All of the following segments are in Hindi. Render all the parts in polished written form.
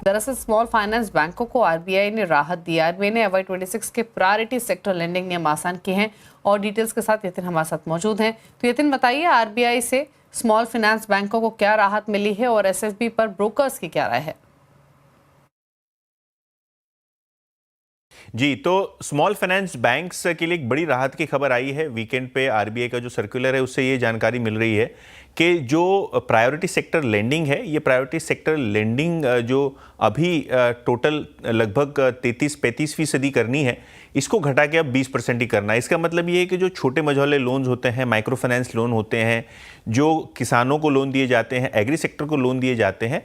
दरअसल स्मॉल फाइनेंस बैंकों को आरबीआई ने राहत दी। आरबीआई ने FY26 के प्रायोरिटी सेक्टर लेंडिंग नियम आसान किए हैं और डिटेल्स के साथ यतिन हमारे साथ मौजूद हैं। तो यतिन, बताइए आरबीआई से स्मॉल फाइनेंस बैंकों को क्या राहत मिली है और एसएफबी पर ब्रोकर्स की क्या राय है? जी, तो स्मॉल फाइनेंस बैंक्स के लिए एक बड़ी राहत की खबर आई है। वीकेंड पे आरबीआई का जो सर्कुलर है उससे ये जानकारी मिल रही है कि जो प्रायोरिटी सेक्टर लेंडिंग है, ये प्रायोरिटी सेक्टर लेंडिंग जो अभी टोटल लगभग 33-35% करनी है, इसको घटा के अब 20% ही करना है। इसका मतलब ये है कि जो छोटे मझौले लोन्स होते हैं, माइक्रो फाइनेंस लोन होते हैं, जो किसानों को लोन दिए जाते हैं, एग्री सेक्टर को लोन दिए जाते हैं,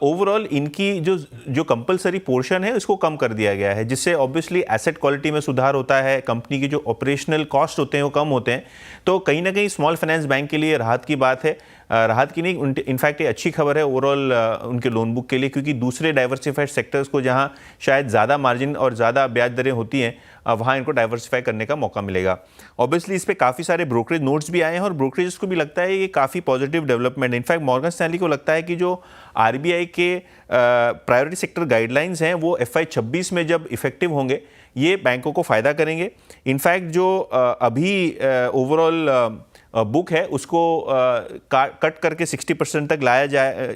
ओवरऑल इनकी जो कंपलसरी पोर्शन है उसको कम कर दिया गया है, जिससे ऑब्वियसली एसेट क्वालिटी में सुधार होता है, कंपनी के जो ऑपरेशनल कॉस्ट होते हैं वो कम होते हैं। तो कहीं ना कहीं स्मॉल फाइनेंस बैंक के लिए राहत की बात है। राहत की नहीं, इनफैक्ट ये अच्छी खबर है ओवरऑल उनके लोन बुक के लिए, क्योंकि दूसरे डाइवर्सिफाइड सेक्टर्स को जहां शायद ज़्यादा मार्जिन और ज़्यादा ब्याज दरें होती हैं, वहाँ इनको डाइवर्सिफाई करने का मौका मिलेगा। ऑब्वियसली इस पे काफ़ी सारे ब्रोकरेज नोट्स भी आए हैं और ब्रोकरेज को भी लगता है ये काफ़ी पॉजिटिव डेवलपमेंट है। इनफैक्ट मॉर्गन स्टैनली को लगता है कि जो आरबीआई के प्रायोरिटी सेक्टर गाइडलाइंस हैं वो FY26 में जब इफेक्टिव होंगे, ये बैंकों को फ़ायदा करेंगे। इनफैक्ट जो अभी ओवरऑल बुक है उसको कट करके 60% तक लाया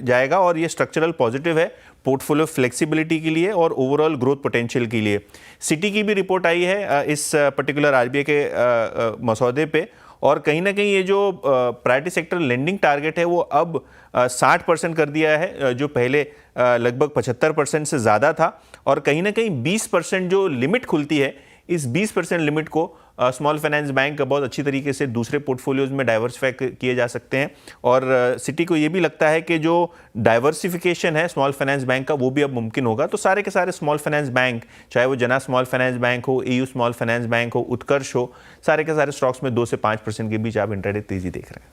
जाएगा और ये स्ट्रक्चरल पॉजिटिव है पोर्टफोलियो फ्लेक्सिबिलिटी के लिए और ओवरऑल ग्रोथ पोटेंशियल के लिए। सिटी की भी रिपोर्ट आई है इस पर्टिकुलर आरबीआई के मसौदे पे, और कहीं ना कहीं ये जो प्रायोरिटी सेक्टर लेंडिंग टारगेट है वो अब 60% कर दिया है, जो पहले लगभग 75% से ज़्यादा था। और कहीं ना कहीं 20% जो लिमिट खुलती है, इस 20% लिमिट को स्मॉल फाइनेंस बैंक बहुत अच्छी तरीके से दूसरे पोर्टफोलियोज में डाइवर्सिफाई किए जा सकते हैं। और सिटी को ये भी लगता है कि जो डाइवर्सिफिकेशन है स्मॉल फाइनेंस बैंक का वो भी अब मुमकिन होगा। तो सारे के सारे स्मॉल फाइनेंस बैंक, चाहे वो जना स्मॉल फाइनेंस बैंक हो, एयू स्मॉल फाइनेंस बैंक हो, उत्कर्ष हो, सारे के सारे स्टॉक्स में 2 से 5% के बीच आप इंट्राडे तेजी देख रहे हैं।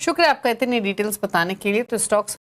शुक्रिया आपका इतनी डिटेल्स बताने के लिए। तो स्टॉक्स